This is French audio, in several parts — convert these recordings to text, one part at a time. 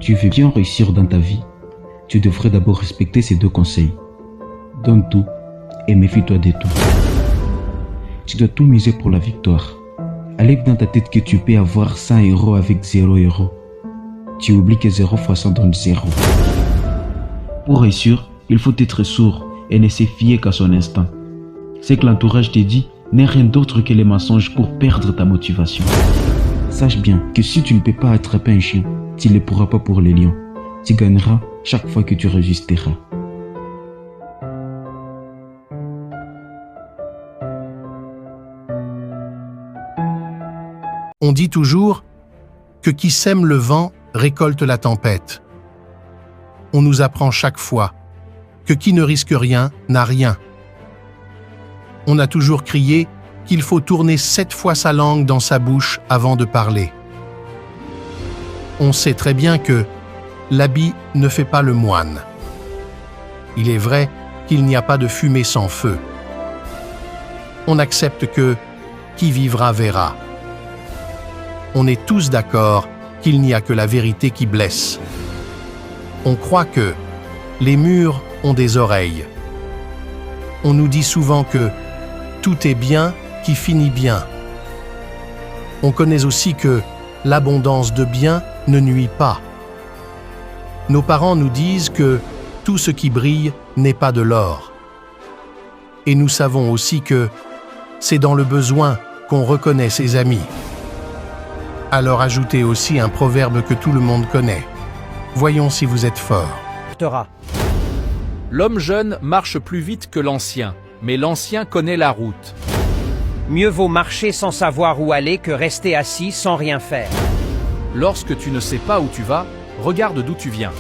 Tu veux bien réussir dans ta vie, tu devrais d'abord respecter ces 2 conseils. Donne tout et méfie-toi de tout. Tu dois tout miser pour la victoire. Enlève dans ta tête que tu peux avoir 100 € avec 0 €. Tu oublies que 0 fois 100 donne 0. Pour réussir, il faut être sourd et ne se fier qu'à son instinct. Ce que l'entourage te dit n'est rien d'autre que les mensonges pour perdre ta motivation. Sache bien que si tu ne peux pas attraper un chien, tu ne le pourras pas pour les lions. Tu gagneras chaque fois que tu résisteras. On dit toujours que qui sème le vent récolte la tempête. On nous apprend chaque fois que qui ne risque rien n'a rien. On a toujours crié qu'il faut tourner 7 fois sa langue dans sa bouche avant de parler. On sait très bien que l'habit ne fait pas le moine. Il est vrai qu'il n'y a pas de fumée sans feu. On accepte que qui vivra verra. On est tous d'accord qu'il n'y a que la vérité qui blesse. On croit que les murs ont des oreilles. On nous dit souvent que tout est bien qui finit bien. On connaît aussi que l'abondance de biens ne nuit pas. Nos parents nous disent que tout ce qui brille n'est pas de l'or. Et nous savons aussi que c'est dans le besoin qu'on reconnaît ses amis. Alors ajoutez aussi un proverbe que tout le monde connaît. Voyons si vous êtes fort. L'homme jeune marche plus vite que l'ancien, mais l'ancien connaît la route. Mieux vaut marcher sans savoir où aller que rester assis sans rien faire. Lorsque tu ne sais pas où tu vas, regarde d'où tu viens.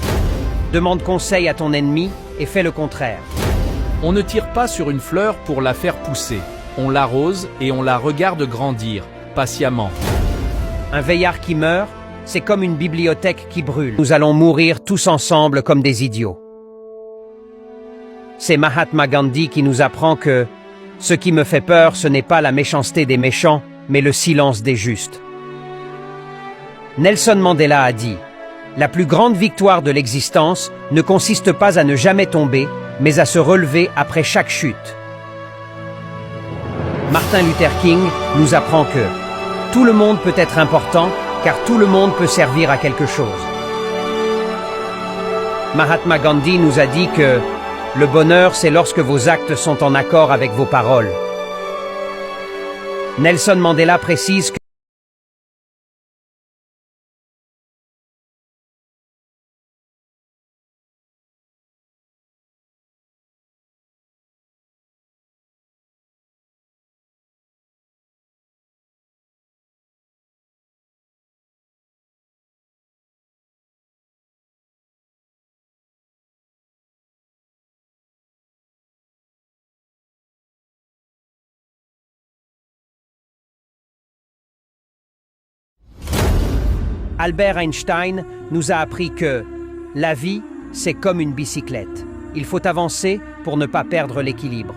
Demande conseil à ton ennemi et fais le contraire. On ne tire pas sur une fleur pour la faire pousser. On l'arrose et on la regarde grandir, patiemment. Un veillard qui meurt, c'est comme une bibliothèque qui brûle. Nous allons mourir tous ensemble comme des idiots. C'est Mahatma Gandhi qui nous apprend que ce qui me fait peur, ce n'est pas la méchanceté des méchants, mais le silence des justes. Nelson Mandela a dit « La plus grande victoire de l'existence ne consiste pas à ne jamais tomber, mais à se relever après chaque chute. » Martin Luther King nous apprend que tout le monde peut être important, car tout le monde peut servir à quelque chose. Mahatma Gandhi nous a dit que le bonheur, c'est lorsque vos actes sont en accord avec vos paroles. Nelson Mandela précise que Albert Einstein nous a appris que la vie, c'est comme une bicyclette. Il faut avancer pour ne pas perdre l'équilibre.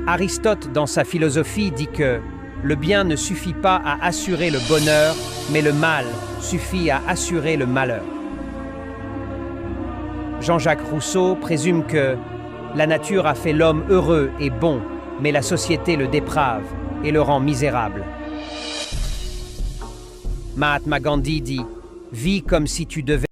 Aristote, dans sa philosophie, dit que le bien ne suffit pas à assurer le bonheur, mais le mal suffit à assurer le malheur. Jean-Jacques Rousseau présume que la nature a fait l'homme heureux et bon, mais la société le déprave et le rend misérable. Mahatma Gandhi dit « Vis comme si tu devais